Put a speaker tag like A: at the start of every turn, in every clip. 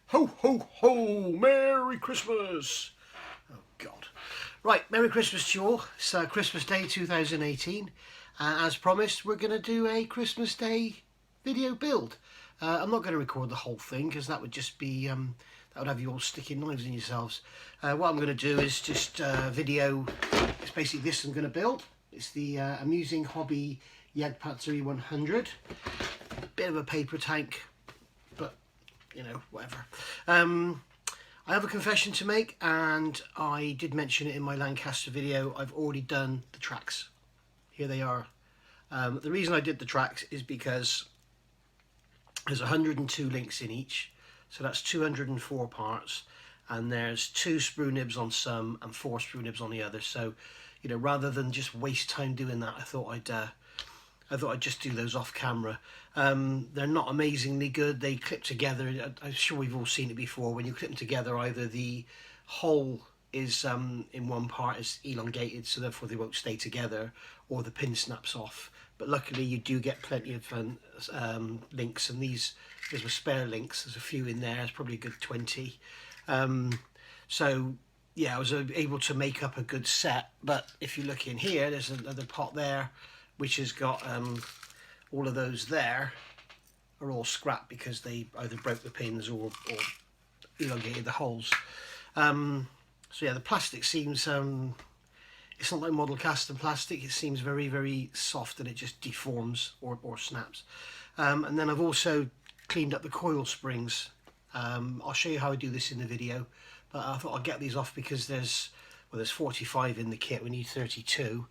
A: Ho, ho, ho! Merry Christmas! Oh, God. Right, Merry Christmas to you all. It's Christmas Day 2018. As promised, we're going to do a Christmas Day video build. I'm not going to record the whole thing because that would just be, that would have you all sticking knives in yourselves. What I'm going to do is just video, it's basically this I'm going to build. It's the Amusing Hobby Jagdpanzer E-100. Bit of a paper tank, but you know, whatever. I have a confession to make, and I did mention it in my Lancaster video. I've already done the tracks. Here they are. The reason I did the tracks is because there's 102 links in each, so that's 204 parts, and there's 2 sprue nibs on some and 4 sprue nibs on the other. So, you know, rather than just waste time doing that, I thought I'd just do those off camera. They're not amazingly good. They clip together. I'm sure we've all seen it before. When you clip them together, either the hole is in one part is elongated, so therefore they won't stay together, or the pin snaps off. But luckily you do get plenty of links, and these, there's a spare links. There's a few in there. It's probably a good 20. So yeah, I was able to make up a good set. But if you look in here, there's another pot there, which has got all of those there are all scrap because they either broke the pins or elongated the holes. So yeah, the plastic seems, it's not like model cast and plastic. It seems very, very soft, and it just deforms or snaps. And then I've also cleaned up the coil springs. I'll show you how I do this in the video, but I thought I'd get these off because there's 45 in the kit. We need 32.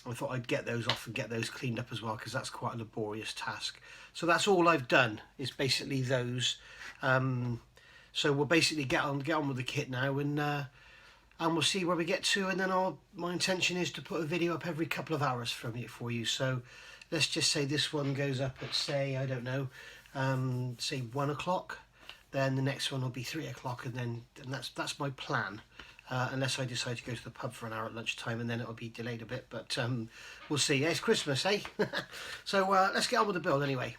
A: I thought I'd get those off and get those cleaned up as well, because that's quite a laborious task. So that's all I've done, is basically those. So we'll basically get on with the kit now, and we'll see where we get to. And then my intention is to put a video up every couple of hours from it for you. So let's just say this one goes up at, say, I don't know, say 1 o'clock. Then the next one will be 3 o'clock, and that's my plan. Unless I decide to go to the pub for an hour at lunchtime, and then it'll be delayed a bit, but we'll see. Yeah, it's Christmas, eh? So let's get on with the build anyway.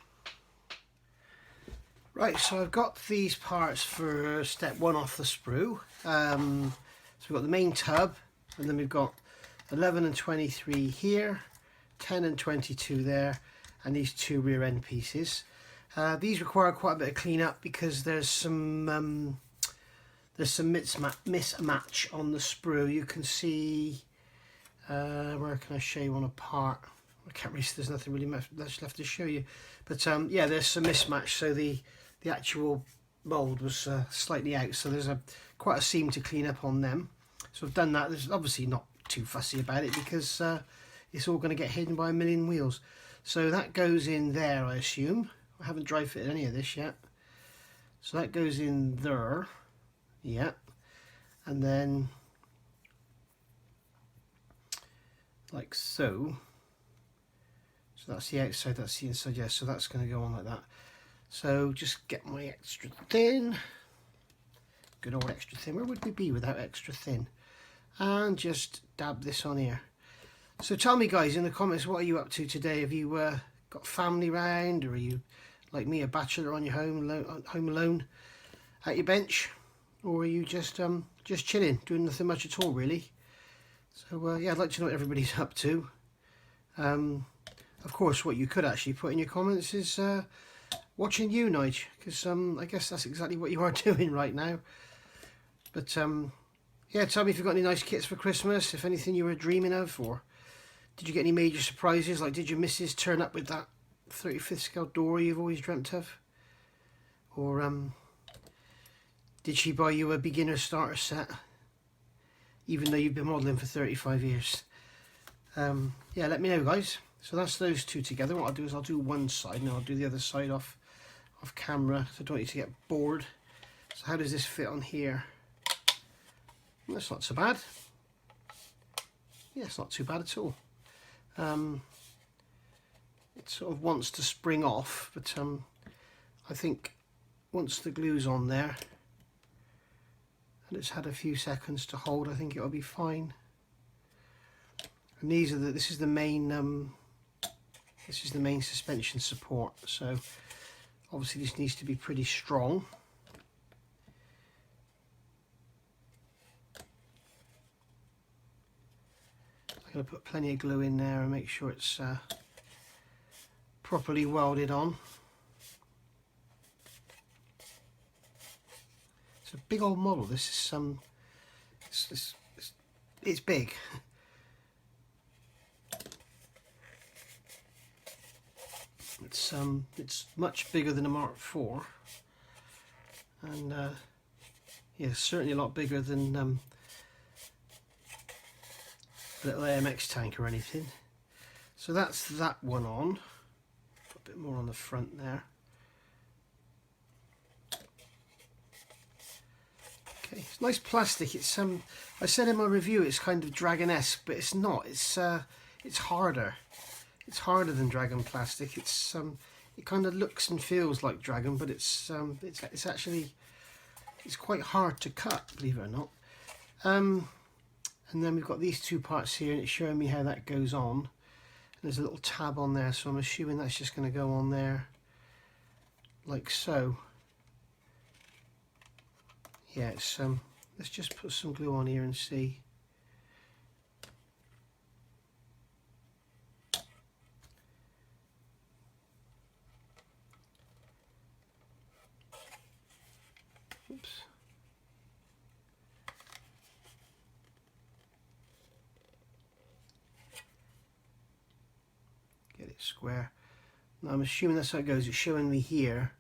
A: Right, so I've got these parts for step 1 off the sprue. So we've got the main tub, and then we've got 11 and 23 here, 10 and 22 there, and these 2 rear end pieces. These require quite a bit of cleanup because there's some mismatch on the sprue. You can see, where can I show you one apart? I can't really, there's nothing really much left to show you. But yeah, there's some mismatch. So the actual mould was slightly out. So there's quite a seam to clean up on them. So I've done that. There's obviously not too fussy about it because it's all going to get hidden by a million wheels. So that goes in there, I assume. I haven't dry fitted any of this yet. So that goes in there. Yeah, and then like so. So that's the outside, that's the inside. Yeah, so that's going to go on like that. So just get my extra thin, good old extra thin. Where would we be without extra thin? And just dab this on here. So tell me, guys, in the comments, what are you up to today? Have you got family round, or are you like me, a bachelor on your home alone at your bench? Or are you just chilling, doing nothing much at all, really? So yeah, I'd like to know what everybody's up to. Of course, what you could actually put in your comments is watching you, Nige, because I guess that's exactly what you are doing right now. But yeah, tell me if you've got any nice kits for Christmas, if anything you were dreaming of, or did you get any major surprises? Like, did your missus turn up with that 35th scale door you've always dreamt of? Or did she buy you a beginner starter set, even though you've been modelling for 35 years? Yeah, let me know, guys. So that's those 2 together. What I'll do is I'll do one side, and I'll do the other side off camera, so I don't want you to get bored. So how does this fit on here? That's not so bad. Yeah, it's not too bad at all. It sort of wants to spring off, but I think once the glue's on there, and it's had a few seconds to hold, I think it'll be fine. And this is the main suspension support. So obviously this needs to be pretty strong. going to put plenty of glue in there and make sure it's properly welded on. It's a big old model. This is it's big. It's much bigger than a Mark IV, and yeah, certainly a lot bigger than a little AMX tank or anything. So that's that one on. Put a bit more on the front there. Okay, it's nice plastic. It's I said in my review it's kind of Dragon-esque, but it's not. It's harder. It's harder than Dragon plastic. It's it kind of looks and feels like Dragon, but it's actually quite hard to cut, believe it or not. And then we've got these two parts here, and it's showing me how that goes on. And there's a little tab on there, so I'm assuming that's just going to go on there like so. Yeah, it's let's just put some glue on here and see. Oops. Get it square. Now I'm assuming that's how it goes. It's showing me here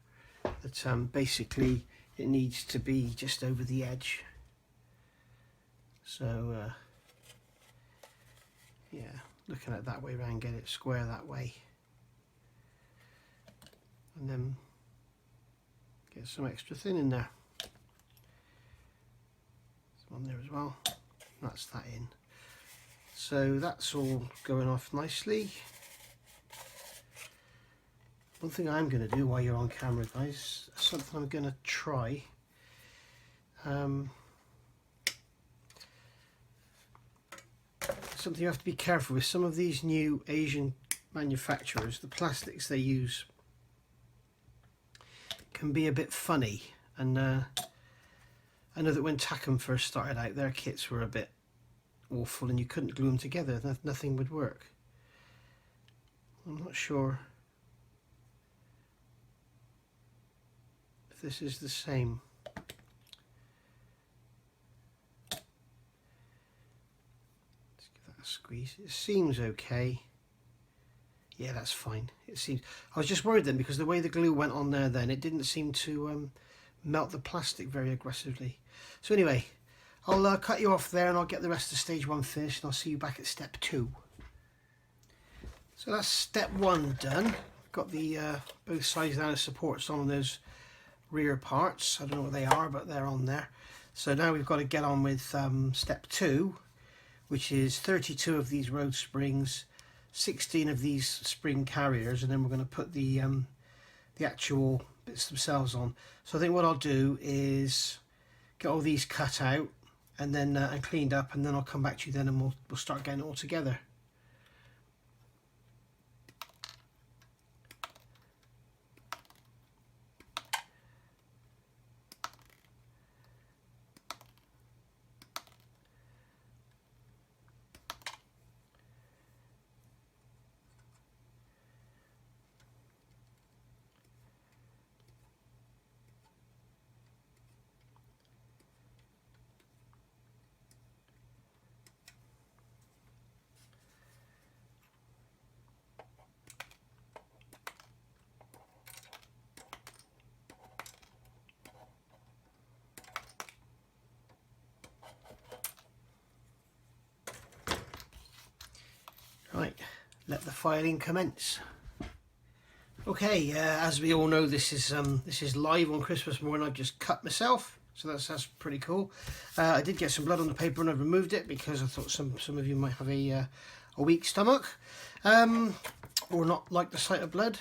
A: that basically it needs to be just over the edge. So yeah, looking at it that way around, get it square that way, and then get some extra thin in there. One there as well. That's that in. So that's all going off nicely. One thing I'm going to do while you're on camera, guys, something I'm going to try. Something you have to be careful with. Some of these new Asian manufacturers, the plastics they use can be a bit funny, and I know that when Takom first started out, their kits were a bit awful and you couldn't glue them together. Nothing would work. I'm not sure if this is the same. Let's give that a squeeze. It seems okay. Yeah, that's fine. It seems. I was just worried then because the way the glue went on there then, it didn't seem to melt the plastic very aggressively. So anyway, I'll cut you off there and I'll get the rest of stage 1 finished, and I'll see you back at step 2. So that's step 1 done. Got the both sides down of supports on those rear parts. I don't know what they are, but they're on there. So now we've got to get on with step 2, which is 32 of these road springs, 16 of these spring carriers, and then we're going to put the actual bits themselves on. So I think what I'll do is get all these cut out and then and cleaned up, and then I'll come back to you then and we'll start getting it all together. Right, let the filing commence. Okay, as we all know, this is live on Christmas morning. I've just cut myself, so that's pretty cool. I did get some blood on the paper and I've removed it because I thought some of you might have a weak stomach, or not like the sight of blood.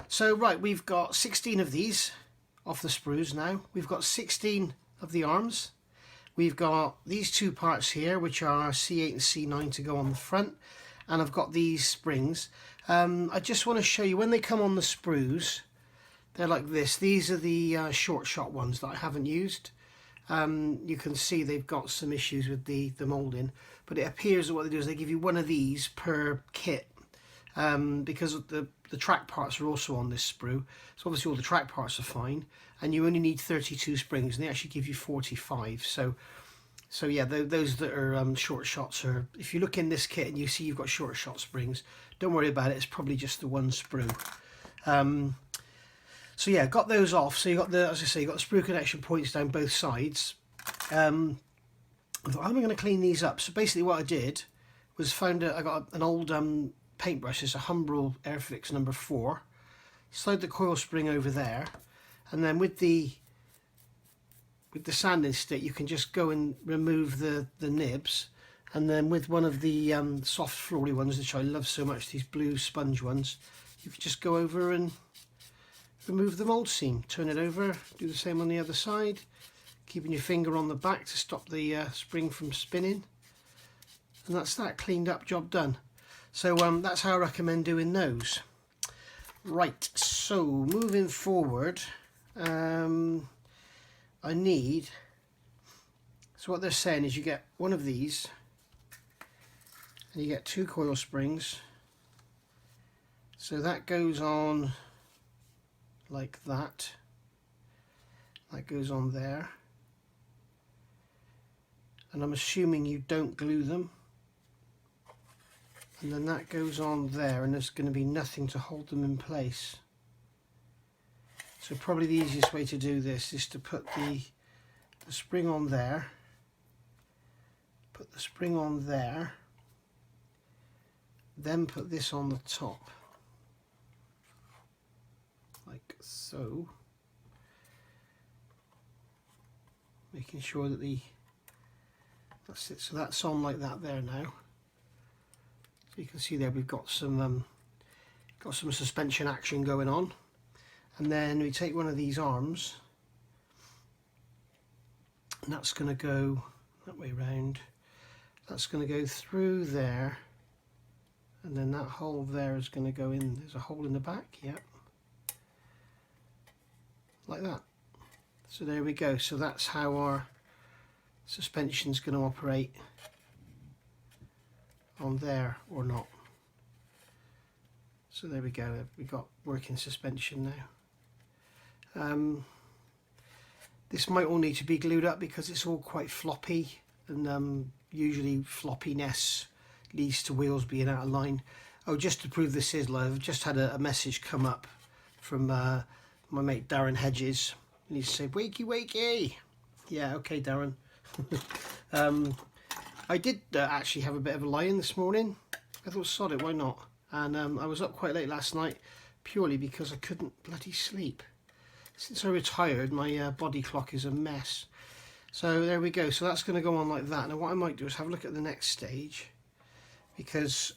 A: So right, we've got 16 of these off the sprues now. We've got 16 of the arms. We've got these two parts here, which are C8 and C9 to go on the front. And I've got these springs. I just want to show you when they come on the sprues, they're like this. These are the short shot ones that I haven't used. You can see they've got some issues with the moulding, but it appears that what they do is they give you one of these per kit, because the track parts are also on this sprue, so obviously all the track parts are fine, and you only need 32 springs, and they actually give you 45. So yeah, those that are short shots, are, if you look in this kit and you see you've got short shot springs, don't worry about it, it's probably just the one sprue. So yeah, got those off. So you got the, as I say, you got the sprue connection points down both sides. I thought, how am I going to clean these up? So basically what I did was I got an old paintbrush. It's a Humbrol Airfix number 4. Slide the coil spring over there, and then with the sanding stick you can just go and remove the nibs, and then with one of the soft flory ones, which I love so much, these blue sponge ones, you can just go over and remove the mould seam, turn it over, do the same on the other side, keeping your finger on the back to stop the spring from spinning, and that's that, cleaned up, job done. So that's how I recommend doing those. Right, so moving forward, I need, so what they're saying is you get one of these and you get 2 coil springs, so that goes on like that, that goes on there, and I'm assuming you don't glue them, and then that goes on there, and there's going to be nothing to hold them in place. So probably the easiest way to do this is to put the spring on there, put the spring on there, then put this on the top, like so, making sure that that's it. So that's on like that there now. So you can see there we've got some suspension action going on. And then we take one of these arms, and that's going to go that way round. That's going to go through there, and then that hole there is going to go in. There's a hole in the back, yeah, like that. So there we go. So that's how our suspension's going to operate on there, or not. So there we go. We've got working suspension now. This might all need to be glued up because it's all quite floppy, and usually floppiness leads to wheels being out of line. Oh, just to prove this is live, I've just had a message come up from my mate Darren Hedges, and he said, "Wakey, wakey." Yeah, okay, Darren. I did actually have a bit of a lie-in this morning. I thought, sod it, why not? And I was up quite late last night purely because I couldn't bloody sleep. Since I retired, my body clock is a mess. So there we go. So that's going to go on like that. Now what I might do is have a look at the next stage, because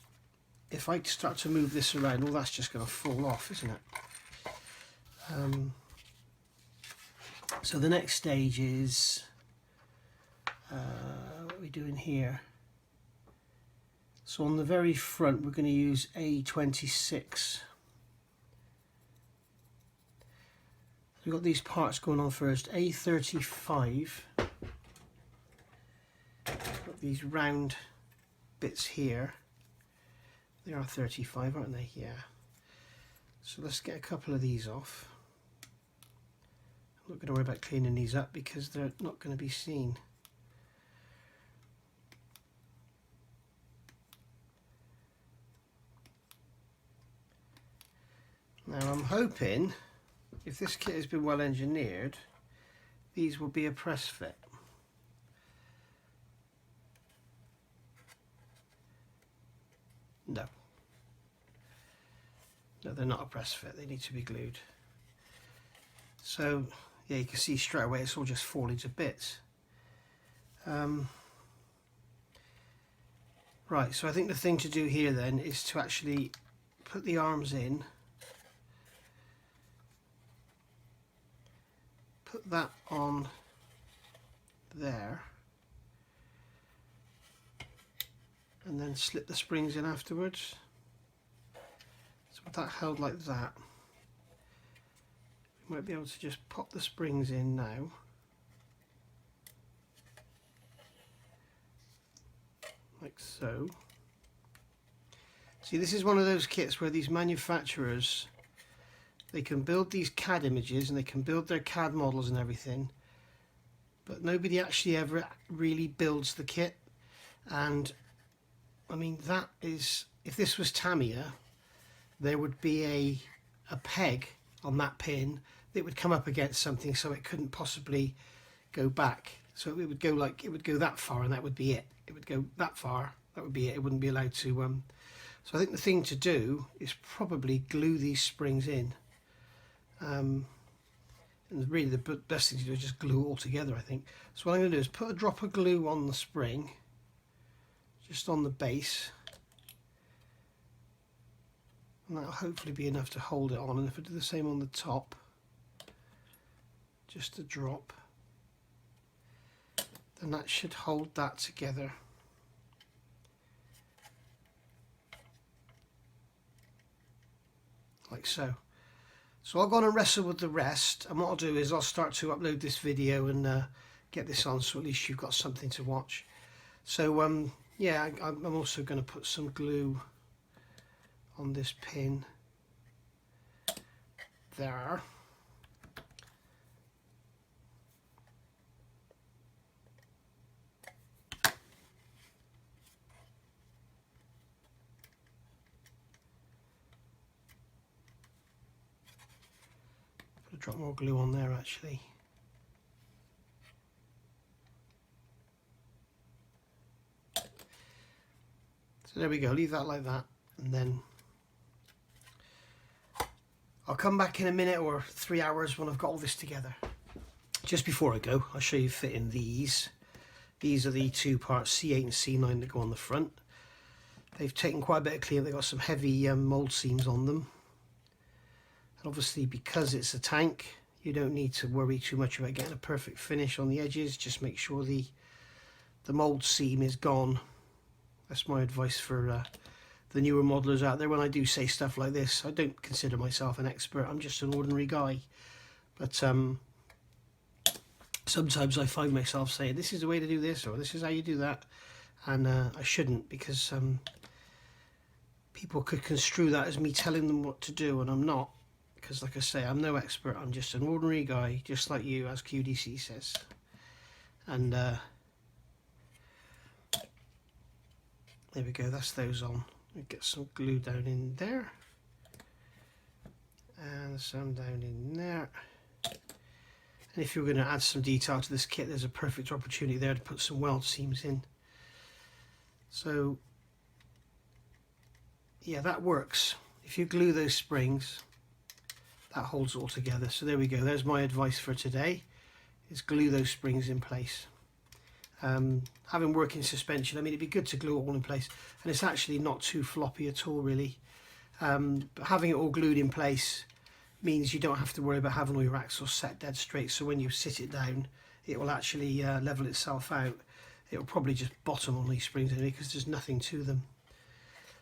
A: if I start to move this around, all that's just going to fall off, isn't it? So the next stage is, what are we doing here? So on the very front we're going to use A26. We've got these parts going on first. A35. Got these round bits here. They are 35, aren't they? Yeah. So let's get a couple of these off. I'm not going to worry about cleaning these up because they're not going to be seen. Now I'm hoping, if this kit has been well engineered, these will be a press fit. No. No, they're not a press fit, they need to be glued. So, yeah, you can see straight away it's all just falling to bits. Right, so I think the thing to do here then is to actually put the arms in, put that on there, and then slip the springs in afterwards. So with that held like that, we might be able to just pop the springs in now. like so. See, this is one of those kits where these manufacturers, they can build these CAD images and they can build their CAD models and everything, but nobody actually ever really builds the kit. And I mean, that is, if this was Tamiya, there would be a peg on that pin that would come up against something, so it couldn't possibly go back. So it would go like, it would go that far and that would be it. It would go that far, that would be it. It wouldn't be allowed to so I think the thing to do is probably glue these springs in. And really the best thing to do is just glue it all together, I think. So what I'm going to do is put a drop of glue on the spring, just on the base, and that'll hopefully be enough to hold it on. And if I do the same on the top, just a drop, then that should hold that together. Like so. So I'll go on and wrestle with the rest, and what I'll do is I'll start to upload this video and get this on, so at least you've got something to watch. So yeah, I'm also going to put some glue on this pin there. Drop more glue on there actually. So there we go, leave that like that, and then I'll come back in a minute or 3 hours when I've got all this together. Just before I go, I'll show you fitting these. These are the 2-part C8 and C9 that go on the front. They've taken quite a bit of clean, they've got some heavy mould seams on them. Obviously, because it's a tank, you don't need to worry too much about getting a perfect finish on the edges. Just make sure the mould seam is gone. That's my advice for the newer modelers out there. When I do say stuff like this, I don't consider myself an expert. I'm just an ordinary guy. But sometimes I find myself saying, this is the way to do this, or this is how you do that. And I shouldn't, because people could construe that as me telling them what to do, and I'm not. Because like I say, I'm no expert, I'm just an ordinary guy, just like you, as QDC says. And there we go, that's those on. We get some glue down in there. And some down in there. And if you're going to add some detail to this kit, there's a perfect opportunity there to put some weld seams in. So, yeah, that works. If you glue those springs, that holds it all together. So there we go, there's my advice for today, is glue those springs in place. Having working suspension, I mean, it'd be good to glue it all in place, and it's actually not too floppy at all really. But having it all glued in place means you don't have to worry about having all your axles set dead straight, so when you sit it down it will actually level itself out. It will probably just bottom on these springs anyway, because there's nothing to them.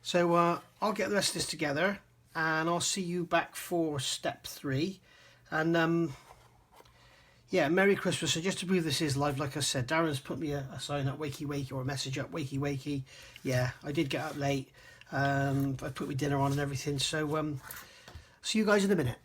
A: So I'll get the rest of this together, and I'll see you back for step 3. And yeah, Merry Christmas. So just to prove this is live, like I said, Darren's put me a sign up, wakey wakey, or a message up, wakey wakey. Yeah, I did get up late. I put my dinner on and everything. So see you guys in a minute.